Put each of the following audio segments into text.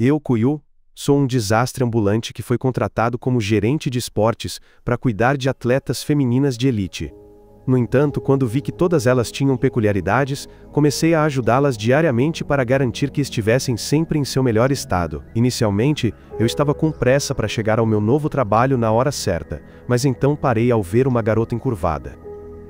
Eu, Kuyu, sou um desastre ambulante que foi contratado como gerente de esportes para cuidar de atletas femininas de elite. No entanto, quando vi que todas elas tinham peculiaridades, comecei a ajudá-las diariamente para garantir que estivessem sempre em seu melhor estado. Inicialmente, eu estava com pressa para chegar ao meu novo trabalho na hora certa, mas então parei ao ver uma garota encurvada.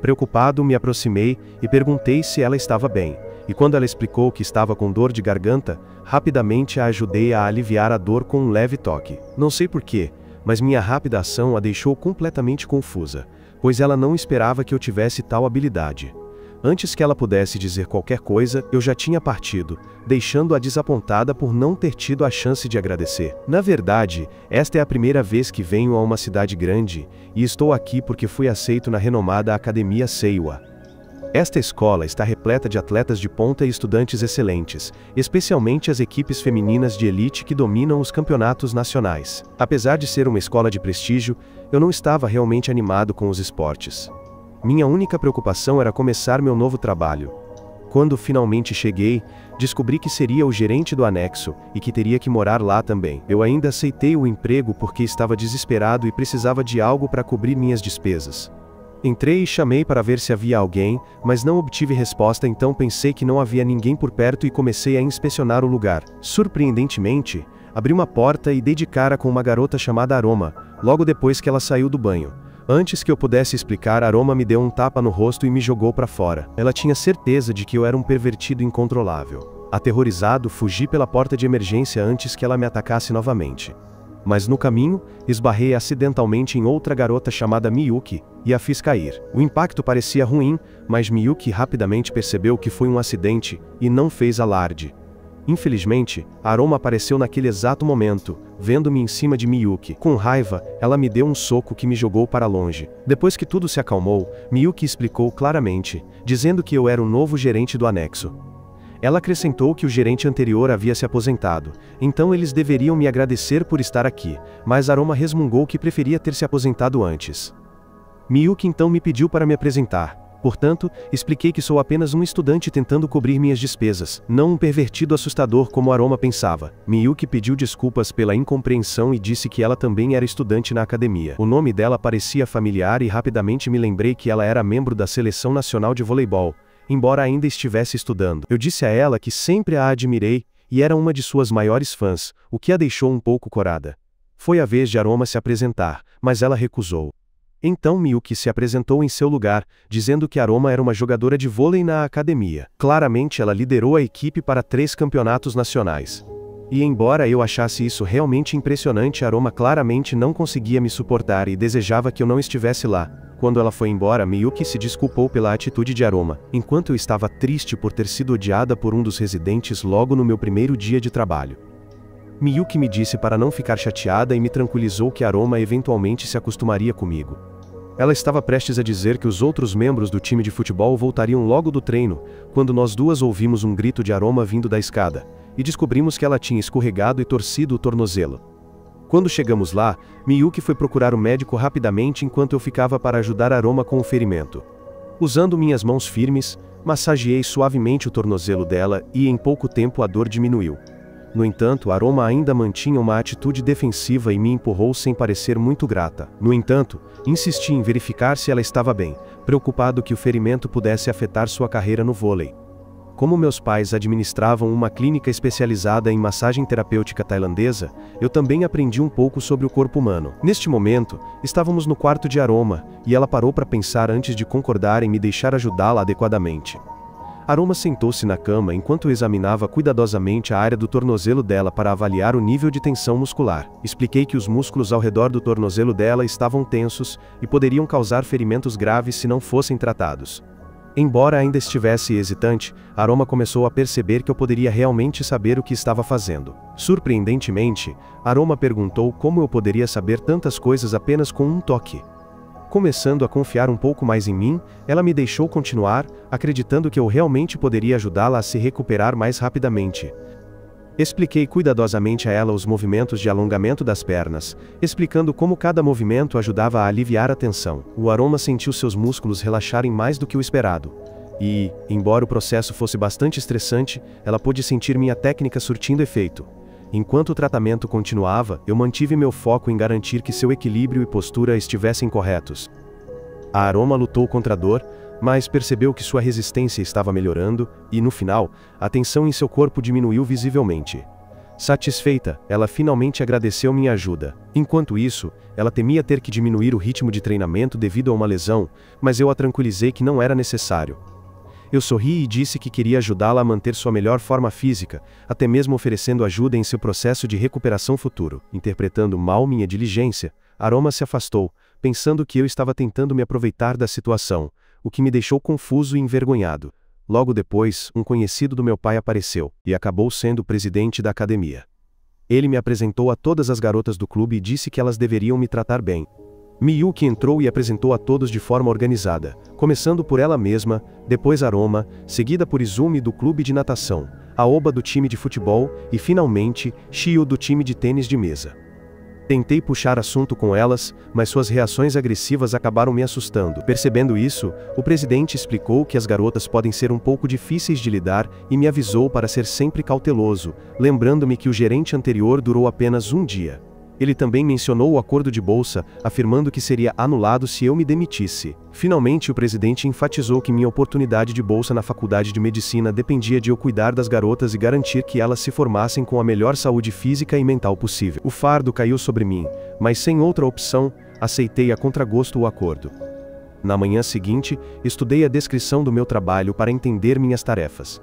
Preocupado, me aproximei e perguntei se ela estava bem, e quando ela explicou que estava com dor de garganta, rapidamente a ajudei a aliviar a dor com um leve toque. Não sei porquê, mas minha rápida ação a deixou completamente confusa, pois ela não esperava que eu tivesse tal habilidade. Antes que ela pudesse dizer qualquer coisa, eu já tinha partido, deixando-a desapontada por não ter tido a chance de agradecer. Na verdade, esta é a primeira vez que venho a uma cidade grande, e estou aqui porque fui aceito na renomada Academia Seiwa. Esta escola está repleta de atletas de ponta e estudantes excelentes, especialmente as equipes femininas de elite que dominam os campeonatos nacionais. Apesar de ser uma escola de prestígio, eu não estava realmente animado com os esportes. Minha única preocupação era começar meu novo trabalho. Quando finalmente cheguei, descobri que seria o gerente do anexo e que teria que morar lá também. Eu ainda aceitei o emprego porque estava desesperado e precisava de algo para cobrir minhas despesas. Entrei e chamei para ver se havia alguém, mas não obtive resposta, então pensei que não havia ninguém por perto e comecei a inspecionar o lugar. Surpreendentemente, abri uma porta e dei de cara com uma garota chamada Aroma, logo depois que ela saiu do banho. Antes que eu pudesse explicar, Aroma me deu um tapa no rosto e me jogou para fora. Ela tinha certeza de que eu era um pervertido incontrolável. Aterrorizado, fugi pela porta de emergência antes que ela me atacasse novamente. Mas no caminho, esbarrei acidentalmente em outra garota chamada Miyuki, e a fiz cair. O impacto parecia ruim, mas Miyuki rapidamente percebeu que foi um acidente, e não fez alarde. Infelizmente, Aroma apareceu naquele exato momento, vendo-me em cima de Miyuki. Com raiva, ela me deu um soco que me jogou para longe. Depois que tudo se acalmou, Miyuki explicou claramente, dizendo que eu era o novo gerente do anexo. Ela acrescentou que o gerente anterior havia se aposentado, então eles deveriam me agradecer por estar aqui, mas Aroma resmungou que preferia ter se aposentado antes. Miyuki então me pediu para me apresentar. Portanto, expliquei que sou apenas um estudante tentando cobrir minhas despesas, não um pervertido assustador como Aroma pensava. Miyuki pediu desculpas pela incompreensão e disse que ela também era estudante na academia. O nome dela parecia familiar e rapidamente me lembrei que ela era membro da Seleção Nacional de Voleibol, embora ainda estivesse estudando. Eu disse a ela que sempre a admirei, e era uma de suas maiores fãs, o que a deixou um pouco corada. Foi a vez de Aroma se apresentar, mas ela recusou. Então Miyuki se apresentou em seu lugar, dizendo que Aroma era uma jogadora de vôlei na academia. Claramente ela liderou a equipe para 3 campeonatos nacionais. E embora eu achasse isso realmente impressionante, Aroma claramente não conseguia me suportar e desejava que eu não estivesse lá. Quando ela foi embora, Miyuki se desculpou pela atitude de Aroma, enquanto eu estava triste por ter sido odiada por um dos residentes logo no meu primeiro dia de trabalho. Miyuki me disse para não ficar chateada e me tranquilizou que Aroma eventualmente se acostumaria comigo. Ela estava prestes a dizer que os outros membros do time de futebol voltariam logo do treino, quando nós duas ouvimos um grito de Aroma vindo da escada, e descobrimos que ela tinha escorregado e torcido o tornozelo. Quando chegamos lá, Miyuki foi procurar o médico rapidamente enquanto eu ficava para ajudar Aroma com o ferimento. Usando minhas mãos firmes, massageei suavemente o tornozelo dela e em pouco tempo a dor diminuiu. No entanto, Aroma ainda mantinha uma atitude defensiva e me empurrou sem parecer muito grata. No entanto, insisti em verificar se ela estava bem, preocupado que o ferimento pudesse afetar sua carreira no vôlei. Como meus pais administravam uma clínica especializada em massagem terapêutica tailandesa, eu também aprendi um pouco sobre o corpo humano. Neste momento, estávamos no quarto de Aroma, e ela parou para pensar antes de concordar em me deixar ajudá-la adequadamente. Aroma sentou-se na cama enquanto examinava cuidadosamente a área do tornozelo dela para avaliar o nível de tensão muscular. Expliquei que os músculos ao redor do tornozelo dela estavam tensos e poderiam causar ferimentos graves se não fossem tratados. Embora ainda estivesse hesitante, Aroma começou a perceber que eu poderia realmente saber o que estava fazendo. Surpreendentemente, Aroma perguntou como eu poderia saber tantas coisas apenas com um toque. Começando a confiar um pouco mais em mim, ela me deixou continuar, acreditando que eu realmente poderia ajudá-la a se recuperar mais rapidamente. Expliquei cuidadosamente a ela os movimentos de alongamento das pernas, explicando como cada movimento ajudava a aliviar a tensão. O Aroma sentiu seus músculos relaxarem mais do que o esperado. E, embora o processo fosse bastante estressante, ela pôde sentir minha técnica surtindo efeito. Enquanto o tratamento continuava, eu mantive meu foco em garantir que seu equilíbrio e postura estivessem corretos. A Aroma lutou contra a dor, mas percebeu que sua resistência estava melhorando, e no final, a tensão em seu corpo diminuiu visivelmente. Satisfeita, ela finalmente agradeceu minha ajuda. Enquanto isso, ela temia ter que diminuir o ritmo de treinamento devido a uma lesão, mas eu a tranquilizei que não era necessário. Eu sorri e disse que queria ajudá-la a manter sua melhor forma física, até mesmo oferecendo ajuda em seu processo de recuperação futuro. Interpretando mal minha diligência, Aroma se afastou, pensando que eu estava tentando me aproveitar da situação, o que me deixou confuso e envergonhado. Logo depois, um conhecido do meu pai apareceu, e acabou sendo o presidente da academia. Ele me apresentou a todas as garotas do clube e disse que elas deveriam me tratar bem. Miyuki entrou e apresentou a todos de forma organizada, começando por ela mesma, depois Aroma, seguida por Izumi do clube de natação, Aoba do time de futebol e finalmente, Shio do time de tênis de mesa. Tentei puxar assunto com elas, mas suas reações agressivas acabaram me assustando. Percebendo isso, o presidente explicou que as garotas podem ser um pouco difíceis de lidar e me avisou para ser sempre cauteloso, lembrando-me que o gerente anterior durou apenas um dia. Ele também mencionou o acordo de bolsa, afirmando que seria anulado se eu me demitisse. Finalmente, o presidente enfatizou que minha oportunidade de bolsa na faculdade de medicina dependia de eu cuidar das garotas e garantir que elas se formassem com a melhor saúde física e mental possível. O fardo caiu sobre mim, mas sem outra opção, aceitei a contragosto o acordo. Na manhã seguinte, estudei a descrição do meu trabalho para entender minhas tarefas.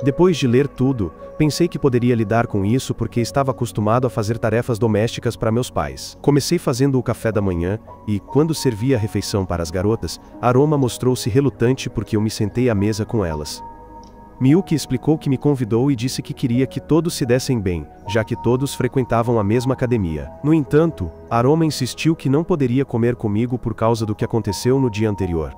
Depois de ler tudo, pensei que poderia lidar com isso porque estava acostumado a fazer tarefas domésticas para meus pais. Comecei fazendo o café da manhã, e, quando servia a refeição para as garotas, Aroma mostrou-se relutante porque eu me sentei à mesa com elas. Miyuki explicou que me convidou e disse que queria que todos se dessem bem, já que todos frequentavam a mesma academia. No entanto, Aroma insistiu que não poderia comer comigo por causa do que aconteceu no dia anterior.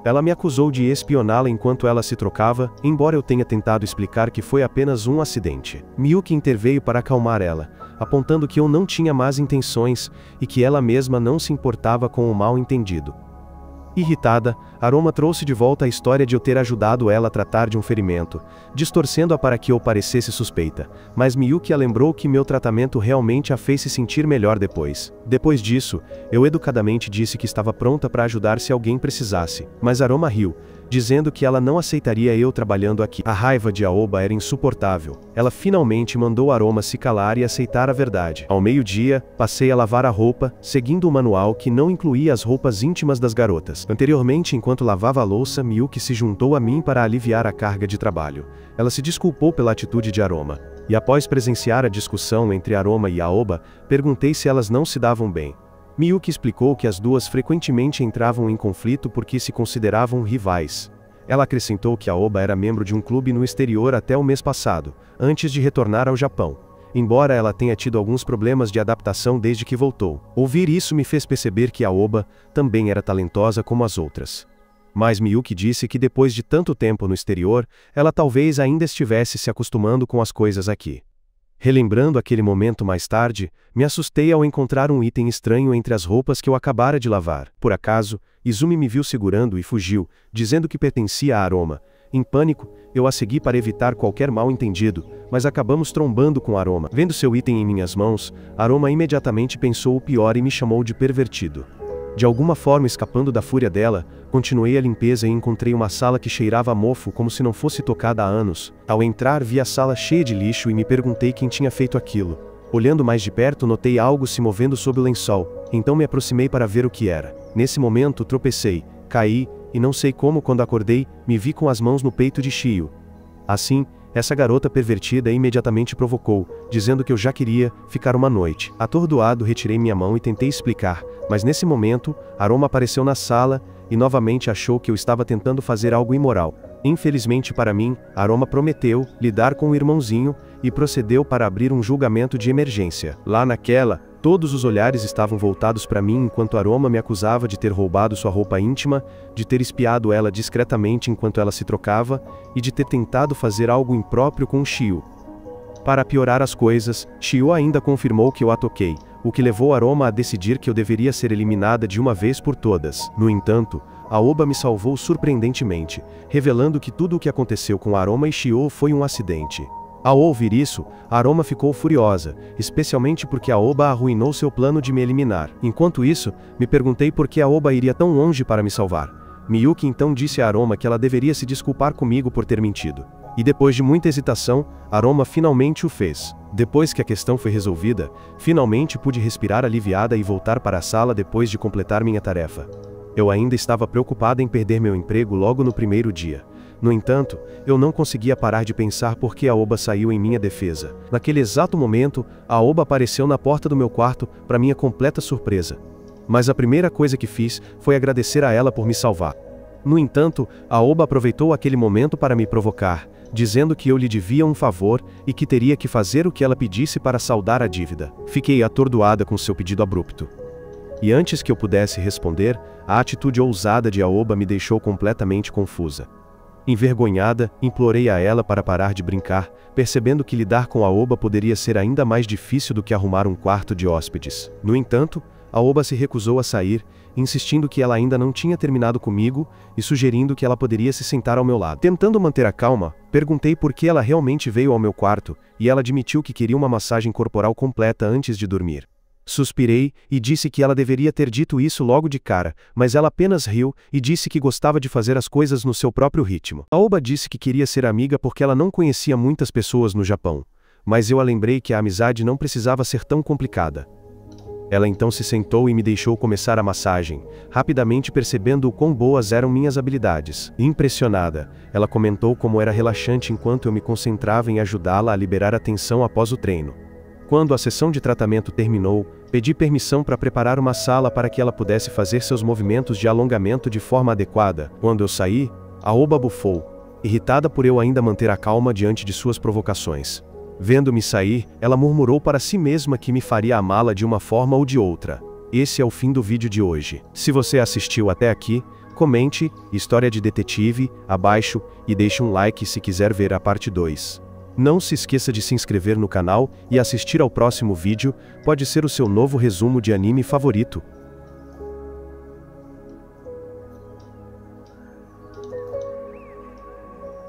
Ela me acusou de espioná-la enquanto ela se trocava, embora eu tenha tentado explicar que foi apenas um acidente. Miyuki interveio para acalmar ela, apontando que eu não tinha más intenções e que ela mesma não se importava com o mal-entendido. Irritada, Aroma trouxe de volta a história de eu ter ajudado ela a tratar de um ferimento, distorcendo-a para que eu parecesse suspeita, mas Miyuki a lembrou que meu tratamento realmente a fez se sentir melhor depois. Depois disso, eu educadamente disse que estava pronta para ajudar se alguém precisasse, mas Aroma riu, dizendo que ela não aceitaria eu trabalhando aqui. A raiva de Aoba era insuportável. Ela finalmente mandou Aroma se calar e aceitar a verdade. Ao meio-dia, passei a lavar a roupa, seguindo o manual que não incluía as roupas íntimas das garotas. Anteriormente, enquanto lavava a louça, Miyuki se juntou a mim para aliviar a carga de trabalho. Ela se desculpou pela atitude de Aroma. E após presenciar a discussão entre Aroma e Aoba, perguntei se elas não se davam bem. Miyuki explicou que as duas frequentemente entravam em conflito porque se consideravam rivais. Ela acrescentou que Aoba era membro de um clube no exterior até o mês passado, antes de retornar ao Japão, embora ela tenha tido alguns problemas de adaptação desde que voltou. Ouvir isso me fez perceber que Aoba também era talentosa como as outras. Mas Miyuki disse que depois de tanto tempo no exterior, ela talvez ainda estivesse se acostumando com as coisas aqui. Relembrando aquele momento mais tarde, me assustei ao encontrar um item estranho entre as roupas que eu acabara de lavar. Por acaso, Izumi me viu segurando e fugiu, dizendo que pertencia a Aroma. Em pânico, eu a segui para evitar qualquer mal-entendido, mas acabamos trombando com Aroma. Vendo seu item em minhas mãos, Aroma imediatamente pensou o pior e me chamou de pervertido. De alguma forma escapando da fúria dela, continuei a limpeza e encontrei uma sala que cheirava a mofo como se não fosse tocada há anos. Ao entrar, vi a sala cheia de lixo e me perguntei quem tinha feito aquilo. Olhando mais de perto, notei algo se movendo sob o lençol, então me aproximei para ver o que era. Nesse momento, tropecei, caí, e não sei como quando acordei, me vi com as mãos no peito de Shio. Assim, essa garota pervertida imediatamente provocou, dizendo que eu já queria ficar uma noite. Atordoado, retirei minha mão e tentei explicar, mas nesse momento, Aroma apareceu na sala, e novamente achou que eu estava tentando fazer algo imoral. Infelizmente para mim, Aroma prometeu lidar com o irmãozinho, e procedeu para abrir um julgamento de emergência. Lá naquela, todos os olhares estavam voltados para mim enquanto Aroma me acusava de ter roubado sua roupa íntima, de ter espiado ela discretamente enquanto ela se trocava, e de ter tentado fazer algo impróprio com Shio. Para piorar as coisas, Shio ainda confirmou que eu a toquei, o que levou Aroma a decidir que eu deveria ser eliminada de uma vez por todas. No entanto, Aoba me salvou surpreendentemente, revelando que tudo o que aconteceu com Aroma e Shio foi um acidente. Ao ouvir isso, Aroma ficou furiosa, especialmente porque Aoba arruinou seu plano de me eliminar. Enquanto isso, me perguntei por que Aoba iria tão longe para me salvar. Miyuki então disse a Aroma que ela deveria se desculpar comigo por ter mentido. E depois de muita hesitação, Aroma finalmente o fez. Depois que a questão foi resolvida, finalmente pude respirar aliviada e voltar para a sala depois de completar minha tarefa. Eu ainda estava preocupada em perder meu emprego logo no primeiro dia. No entanto, eu não conseguia parar de pensar por que Aoba saiu em minha defesa. Naquele exato momento, Aoba apareceu na porta do meu quarto, para minha completa surpresa. Mas a primeira coisa que fiz foi agradecer a ela por me salvar. No entanto, Aoba aproveitou aquele momento para me provocar, dizendo que eu lhe devia um favor e que teria que fazer o que ela pedisse para saldar a dívida. Fiquei atordoada com seu pedido abrupto. E antes que eu pudesse responder, a atitude ousada de Aoba me deixou completamente confusa. Envergonhada, implorei a ela para parar de brincar, percebendo que lidar com Aoba poderia ser ainda mais difícil do que arrumar um quarto de hóspedes. No entanto, Aoba se recusou a sair, insistindo que ela ainda não tinha terminado comigo e sugerindo que ela poderia se sentar ao meu lado. Tentando manter a calma, perguntei por que ela realmente veio ao meu quarto, e ela admitiu que queria uma massagem corporal completa antes de dormir. Suspirei e disse que ela deveria ter dito isso logo de cara, mas ela apenas riu e disse que gostava de fazer as coisas no seu próprio ritmo. Aoba disse que queria ser amiga porque ela não conhecia muitas pessoas no Japão, mas eu a lembrei que a amizade não precisava ser tão complicada. Ela então se sentou e me deixou começar a massagem, rapidamente percebendo o quão boas eram minhas habilidades. Impressionada, ela comentou como era relaxante enquanto eu me concentrava em ajudá-la a liberar a tensão após o treino. Quando a sessão de tratamento terminou, pedi permissão para preparar uma sala para que ela pudesse fazer seus movimentos de alongamento de forma adequada. Quando eu saí, Aoba bufou, irritada por eu ainda manter a calma diante de suas provocações. Vendo-me sair, ela murmurou para si mesma que me faria amá-la de uma forma ou de outra. Esse é o fim do vídeo de hoje. Se você assistiu até aqui, comente História de Detetive abaixo e deixe um like se quiser ver a parte 2. Não se esqueça de se inscrever no canal e assistir ao próximo vídeo, pode ser o seu novo resumo de anime favorito.